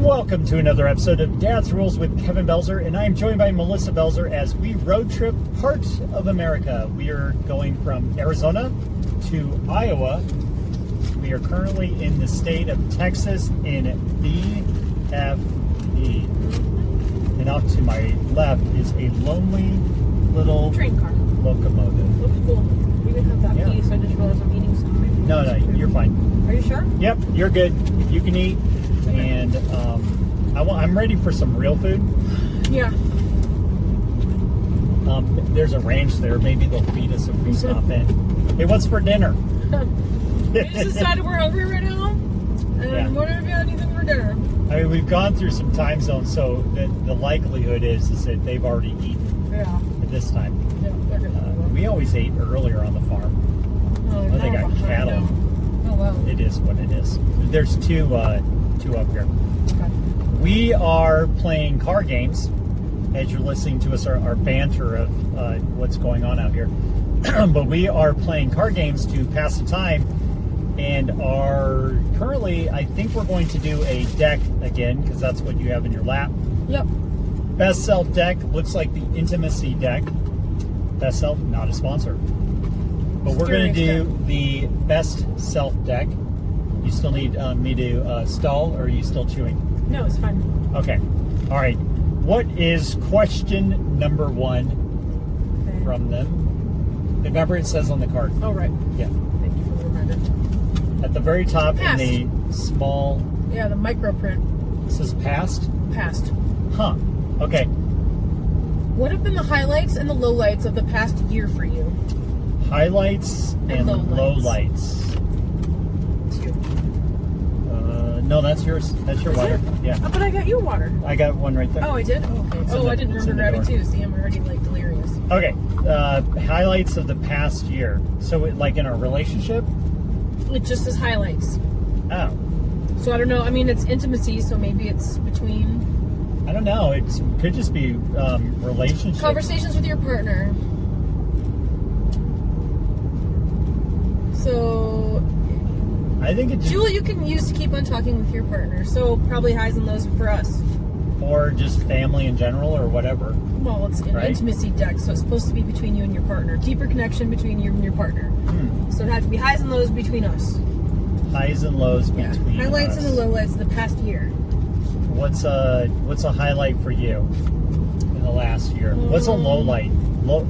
Welcome to another episode of Dad's Rules with Kevin Belzer, and I am joined by Melissa Belzer as we road trip parts of America. We are going from Arizona to Iowa. We are currently in the state of Texas in BFE. And off to my left is a lonely little train car locomotive. Looks cool. You can have that piece. I just realized I'm eating something. No, you're fine. Are you sure? Yep, you're good. You can eat. And I'm ready for some real food. Yeah. There's a ranch there. Maybe they'll feed us if we stop in. Hey, what's for dinner? We just decided we're hungry right now, and wondering if you had anything for dinner. I mean, we've gone through some time zones, so the likelihood is that they've already eaten at this time. Yeah, we always ate earlier on the farm. Oh, They got cattle. Oh, wow. It is what it is. There's two up here. Okay. We are playing card games as you're listening to us, our banter of what's going on out here. But we are playing card games to pass the time and are currently, I think we're going to do a deck again because that's what you have in your lap. Yep. Best Self deck looks like the Intimacy deck. Best Self, not a sponsor. But we're going to do the Best Self deck. You still need me to stall, or are you still chewing? No, it's fine. Okay. All right. What is question number one from them? Remember, it says on the card. Oh, right. Yeah. Thank you for the reminder. At the very top Past. in the small... Yeah, the micro print. It says past? Past. Huh. Okay. What have been the highlights and the lowlights of the past year for you? Highlights and lowlights. No, that's yours. That's your water. Yeah. Oh, but I got your water. I got one right there. Oh, I did? Oh, okay. I didn't remember grabbing two. See, I'm already delirious. Okay. Highlights of the past year. So, like in our relationship? It just says highlights. Oh. So I don't know. I mean, it's intimacy, so maybe it's between... I don't know. It could just be relationship. Conversations with your partner. So... I think it's Jewel you can use to keep on talking with your partner. So probably highs and lows for us. Or just family in general or whatever. Well, it's an intimacy deck, so it's supposed to be between you and your partner. Deeper connection between you and your partner. So it had to be highs and lows between us. Highs and lows between highlights us. and the lowlights of the past year. What's a highlight for you in the last year? What's a low light? Low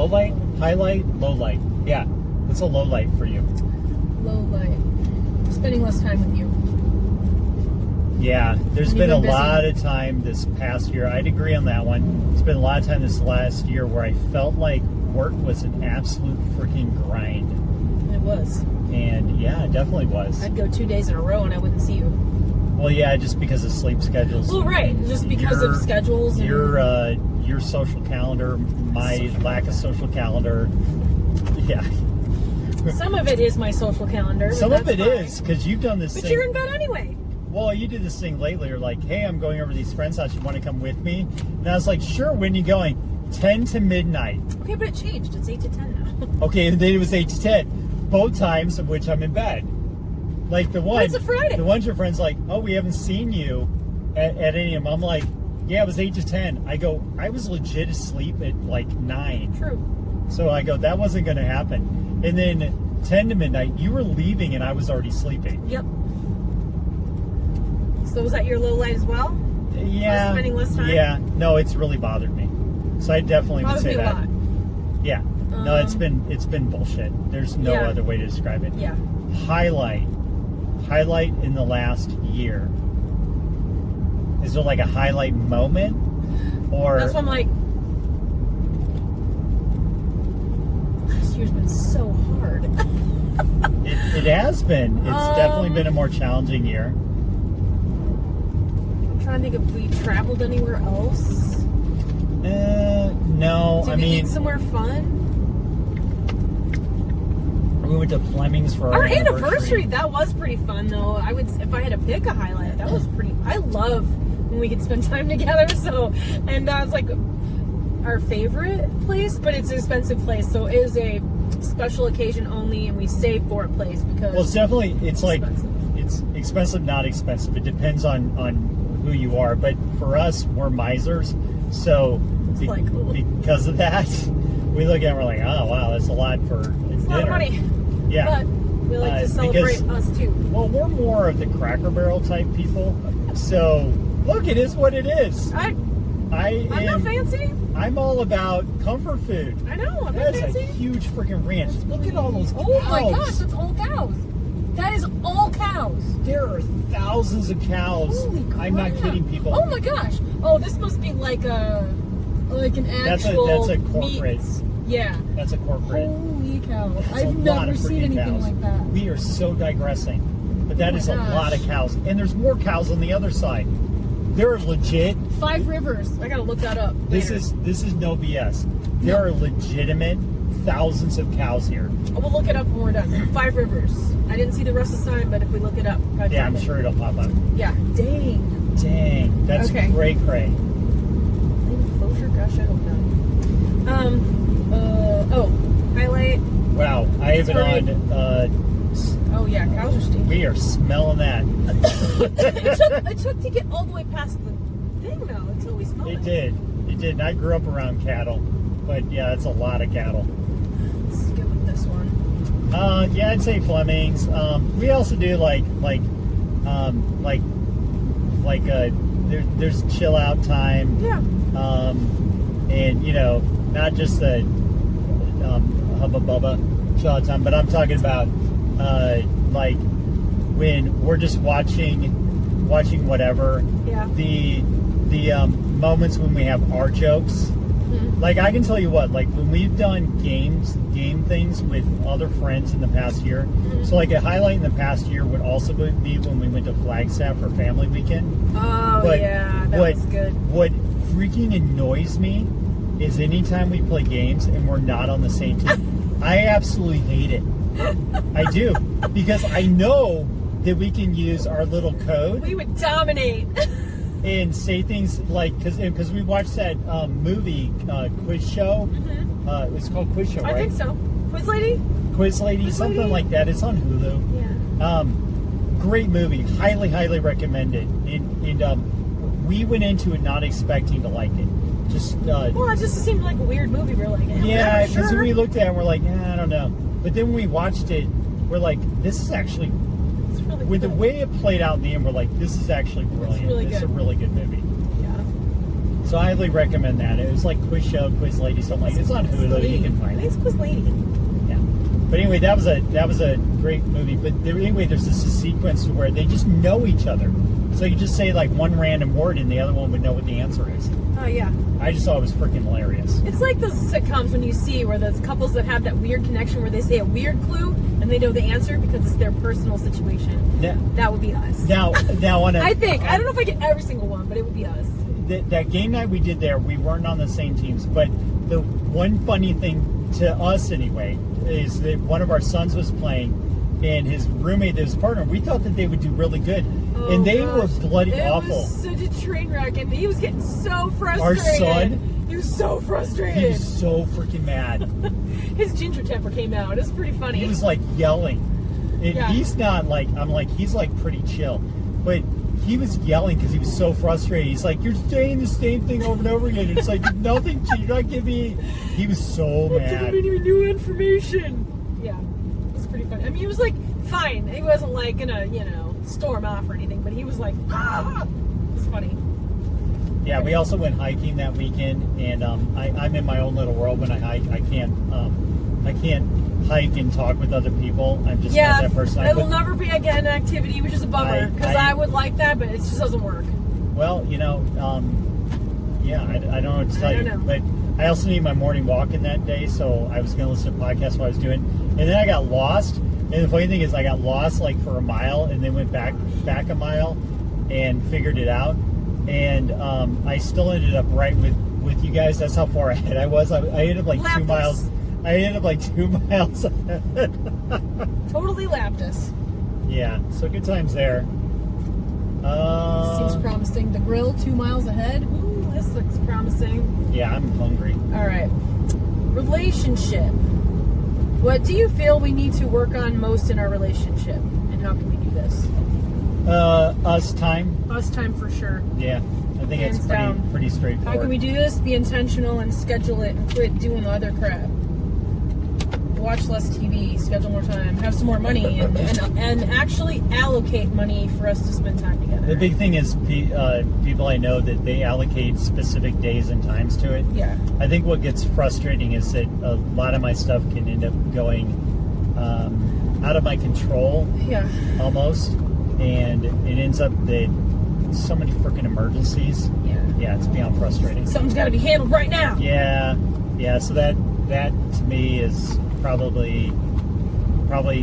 light? Highlight? Low light. Yeah. What's a low light for you? Low light. Spending less time with you. Yeah, there's been a lot of time this past year. I'd agree on that one. It's been a lot of time this last year where I felt like work was an absolute freaking grind. It was. And yeah, it definitely was. I'd go 2 days in a row and I wouldn't see you. Well, yeah, just because of sleep schedules. Well, right. Just because of schedules. Your social calendar, my lack of social calendar. Yeah. Some of it is my social calendar. Some of it is, because you've done this thing. But you're in bed anyway. Well, you did this thing lately. You're like, hey, I'm going over to these friends' house. You want to come with me? And I was like, sure, when are you going? 10 to midnight. Okay, but it changed. It's 8 to 10 now. Okay, and then it was 8 to 10. Both times of which I'm in bed. Like the one. It's a Friday. The one's your friend's like, oh, we haven't seen you at any of them. I'm like, yeah, it was 8 to 10. I go, I was legit asleep at like 9. True. So I go, that wasn't going to happen. And then 10 to midnight, you were leaving and I was already sleeping. Yep. So was that your low light as well? Yeah. Spending less time? Yeah. No, it's really bothered me. So I definitely would say that. A lot. Yeah. No, it's been bullshit. There's no other way to describe it. Yeah. Highlight in the last year. Is there like a highlight moment? Or that's why I'm like, last year's been so hard. it has been. It's definitely been a more challenging year. I'm trying to think if we traveled anywhere else. No. Did we eat somewhere fun? We went to Fleming's for our anniversary. That was pretty fun, though. I would, if I had to pick a highlight, that was pretty. I love when we could spend time together. So, and that's like our favorite place, but it's an expensive place. So it was a special occasion only, and we save for a place because Well, it's definitely expensive. it's expensive, not expensive. It depends on who you are. But for us, we're misers, so because of that, we look at it and we're like, oh wow, that's a lot for it's a dinner. lot of money. Yeah. But we like to celebrate us too. Well, we're more of the Cracker Barrel type people. So look, it is what it is. I'm not fancy. I'm all about comfort food. I know. I'm not That's fancy. a huge freaking ranch. Look at all those cows. Oh my gosh, that's all cows. That is all cows. There are thousands of cows. Holy crap. I'm not kidding, people. Oh my gosh. Oh, this must be like an actual That's a corporate. meats. Yeah. That's a corporate. Holy cow. That's a I've lot never of seen freaking anything cows. like that. We are so digressing, but that Oh my is a gosh. lot of cows, and there's more cows on the other side. They're legit. 5 Rivers. I gotta look that up. This later. is no BS. There are legitimate thousands of cows here. We'll look it up when we're done. 5 Rivers. I didn't see the rest of the sign, but if we look it up, probably Yeah, I'm find it. sure it'll pop up. Yeah. Dang. Dang, that's Okay. cray. Maybe closure? Gosh, I hope not. Highlight. Wow, I have it on. Oh yeah, cows are stinky. We are smelling that. it took to get all the way past the thing though until we smelled it. It did. And I grew up around cattle, but yeah, that's a lot of cattle. Let's go with this one. Yeah, I'd say Fleming's. We also do there's chill out time. Yeah. And not just the hubba bubba chill out time, but I'm talking about like when we're just watching whatever. Yeah. The moments when we have our jokes. Mhm. Like I can tell you what, like when we've done game things with other friends in the past year. Mhm. So like a highlight in the past year would also be when we went to Flagstaff for family weekend. Oh But yeah, that was good. What freaking annoys me is anytime we play games and we're not on the same team. I absolutely hate it. I do, because I know that we can use our little code We would dominate. and say things like, because we watched that movie quiz show. Mhm. It was called Quiz Show, right? I think so. Quiz Lady? Quiz Lady, Quiz something Lady? like that. It's on Hulu. Yeah. Great movie, highly recommended. And we went into it not expecting to like it. Just Well, it just seemed like a weird movie. We were like, yeah, because sure. we looked at it and we're like, I don't know. But then when we watched it, we're like, this is actually, It's really with the good. way it played out in the end, we're like, this is actually brilliant. really It's a good. really good movie. Yeah. So I highly recommend that. It was like Quiz Show, Quiz Lady, something like. It's on Hulu. You can find I think it. it's Quiz Lady. Yeah. But anyway, that was a great movie. But anyway, there's this sequence where they just know each other. So you just say like one random word, and the other one would know what the answer is. Oh yeah. I just thought it was freaking hilarious. It's like those sitcoms when you see where there's couples that have that weird connection where they say a weird clue and they know the answer because it's their personal situation. Now, That would be us. now on a. I think. I don't know if I get every single one, but it would be us. That game night we did there, we weren't on the same teams. But the one funny thing to us anyway is that one of our sons was playing, and his roommate, his partner, we thought that they would do really good, Oh, and they gosh. were bloody awful. It was such a train wreck, and he was getting so frustrated. Our son? He was so frustrated. He was so freaking mad. His ginger temper came out. It was pretty funny. He was like yelling. And Yeah. he's not like, I'm like, he's like pretty chill. But he was yelling because he was so frustrated. He's like, you're saying the same thing over and over again. It's like, nothing, you're not giving me. He was so You're mad. giving me new information. Yeah, it was pretty funny. I mean, he was like fine. He wasn't like gonna, storm off or anything. But he was like, ah! It was funny. Yeah, we also went hiking that weekend, and I'm in my own little world when I hike. I can't hike and talk with other people. I'm just not that person. It will never be again an activity, which is a bummer because I would like that, but it just doesn't work. Well, I don't know what to tell I don't you, know. but I also need my morning walk in that day, so I was going to listen to podcasts while I was doing, and then I got lost. And the funny thing is, I got lost like for a mile, and then went back a mile, and figured it out. And I still ended up right with you guys. That's how far ahead I was. I ended up like Lapped 2 miles. us. I ended up like 2 miles ahead. Totally lapped us. Yeah, so good times there. Seems promising. The grill 2 miles ahead. Ooh, this looks promising. Yeah, I'm hungry. All right. Relationship. What do you feel we need to work on most in our relationship, and how can we do this? Us time. Us time for sure. Yeah, I think Hands it's down. pretty straightforward. How can we do this? Be intentional and schedule it, and quit doing the other crap. Watch less TV, schedule more time, have some more money, and actually allocate money for us to spend time together. The big thing is people I know that they allocate specific days and times to it. Yeah. I think what gets frustrating is that a lot of my stuff can end up going out of my control. Yeah. Almost, and it ends up that so many freaking emergencies. Yeah, it's beyond frustrating. Something's got to be handled right now. Yeah. So that to me is probably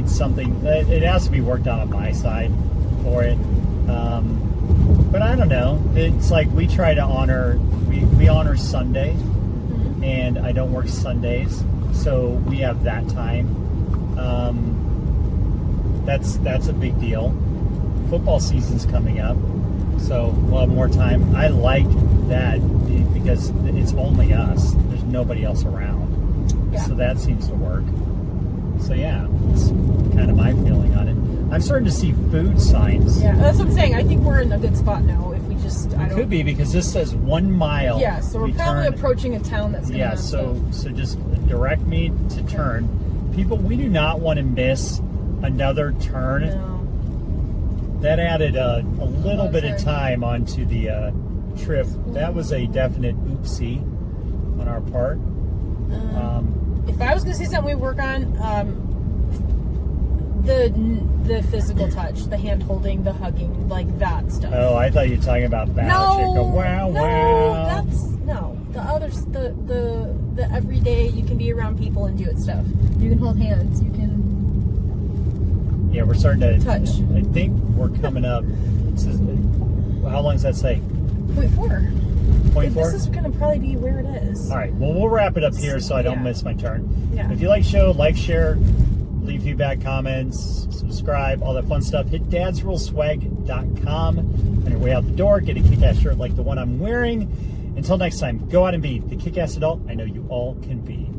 something that it has to be worked on my side for it. But I don't know. It's like we try to honor we honor Sunday, and I don't work Sundays, so we have that time. That's a big deal. Football season's coming up, so we'll have more time. I like that because it's only us. There's nobody else around. Yeah. So that seems to work. So yeah, that's kind of my feeling on it. I'm starting to see food signs. Yeah, that's what I'm saying. I think we're in a good spot now. If we just, It could be because this says 1 mile. Yeah, so we're probably approaching a town that's. Yeah, so just direct me to turn. People, we do not want to miss another turn. No. That added a little bit of time onto the trip. That was a definite oopsie on our part. If I was going to say something we work on, the physical touch, the hand holding, the hugging, like that stuff. Oh, I thought you were talking about that. Wow. The others, the everyday you can be around people and do it stuff. You can hold hands. You can. Yeah, we're starting to touch. I think we're coming up. How long does that say? 0.4. 0.4? This is going to probably be where it is. All right. Well, we'll wrap it up here so I don't miss my turn. Yeah. If you like the show, like, share, leave feedback, comments, subscribe, all that fun stuff. Hit dadsruleswag.com on your way out the door. Get a kick-ass shirt like the one I'm wearing. Until next time, go out and be the kick-ass adult I know you all can be.